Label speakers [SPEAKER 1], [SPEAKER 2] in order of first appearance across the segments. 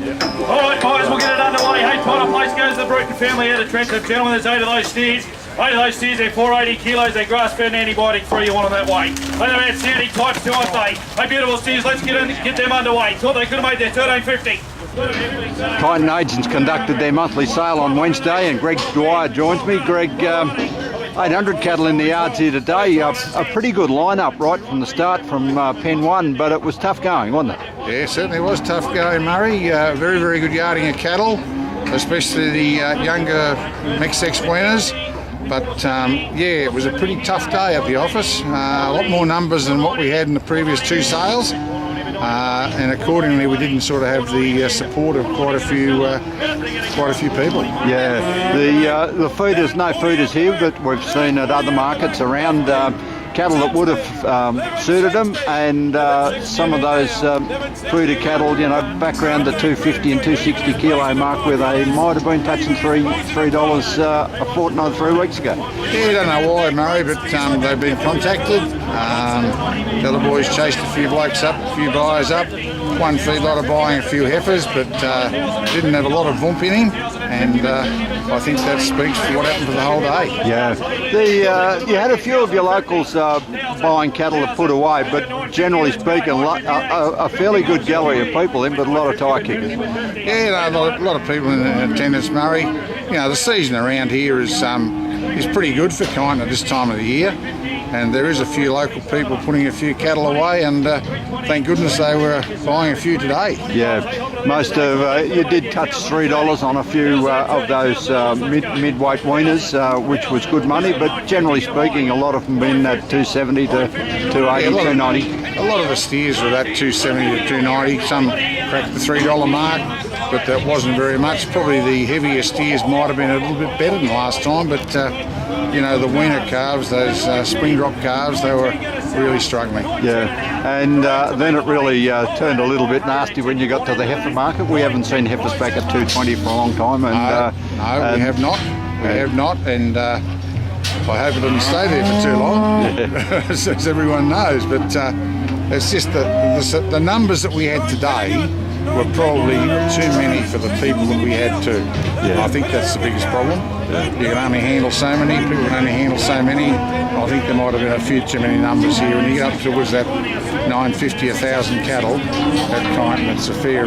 [SPEAKER 1] Alright guys, we'll get it underway. Hey, final place goes to the Bruton family out of Trentham. Gentlemen, there's 8 of those steers. 8 of those steers, they're 480 kilos, they're grass-fed and antibiotic free. You want them that way. They're outstanding types too, aren't they? Hey, beautiful steers, let's get them underway. Thought they could have made their 13.50.
[SPEAKER 2] Kyneton agents conducted their monthly sale on Wednesday, and Greg Dwyer joins me. Greg, 800 cattle in the yards here today. A pretty good lineup right from the start from pen 1, but it was tough going, wasn't it?
[SPEAKER 3] Yeah, certainly was tough going, Murray. Very, very good yarding of cattle, especially the younger mixed-sex weaners. But yeah, it was a pretty tough day at the office. A lot more numbers than what we had in the previous 2 sales. And accordingly, we didn't sort of have the support of quite a few people.
[SPEAKER 2] Yeah, the feeders, no feeders here that we've seen at other markets around. Cattle that would have suited them, and some of those feeder cattle, you know, back around the 250 and 260 kilo mark, where they might have been touching $3 a fortnight, 3 weeks ago.
[SPEAKER 3] Yeah, I don't know why, Murray, but they've been contacted. The other boys chased a few blokes up, a few buyers up. One feedlot of buying a few heifers, but didn't have a lot of vump in him, and I think that speaks for what happened for the whole day.
[SPEAKER 2] Yeah, you had a few of your locals buying cattle to put away, but generally speaking, a fairly good gallery of people in, but a lot of tie kickers.
[SPEAKER 3] Yeah, no, a lot of people in attendance, Murray. You know, the season around here is pretty good for Kyneton at this time of the year. And there is a few local people putting a few cattle away, and thank goodness they were buying a few today.
[SPEAKER 2] Yeah, most of you did touch $3 on a few of those mid-weight weaners, which was good money. But generally speaking, a lot of them been at 270 to 280, 290.
[SPEAKER 3] A lot of the steers were at 270 to 290. Some cracked the $3 mark, but that wasn't very much. Probably the heavier steers might have been a little bit better than last time, but you know, the weaner calves, those spring drop calves, they were really struggling.
[SPEAKER 2] Yeah, and then it really turned a little bit nasty when you got to the heifer market. We haven't seen heifers back at 220 for a long time. And,
[SPEAKER 3] no, we have not. We have not, and I hope it doesn't stay there for too long, as everyone knows. But it's just the numbers that we had today were probably too many for the people that we had to. Yeah. I think that's the biggest problem. Yeah. You can only handle so many, people can only handle so many. I think there might have been a few too many numbers here, and you get up towards that 950, 1,000 cattle at Kyneton, it's a fair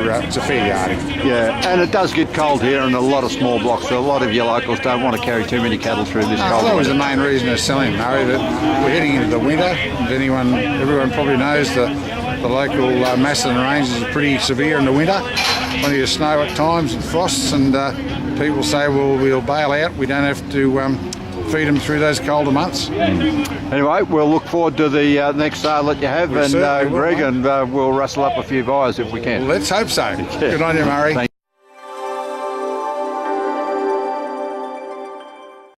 [SPEAKER 3] yarding.
[SPEAKER 2] Yeah, and it does get cold here in a lot of small blocks, so a lot of your locals don't want to carry too many cattle through this cold.
[SPEAKER 3] That was the main reason of selling, Murray, that we're heading into the winter, and everyone probably knows the local Macedon ranges are pretty severe in the winter. Plenty of snow at times and frosts, and people say, well, we'll bail out. We don't have to feed them through those colder months.
[SPEAKER 2] Anyway, we'll look forward to the next sale that you have, and Greg, and we'll rustle up a few buyers if we can.
[SPEAKER 3] Well, let's hope so. Yeah. Good on you, Murray.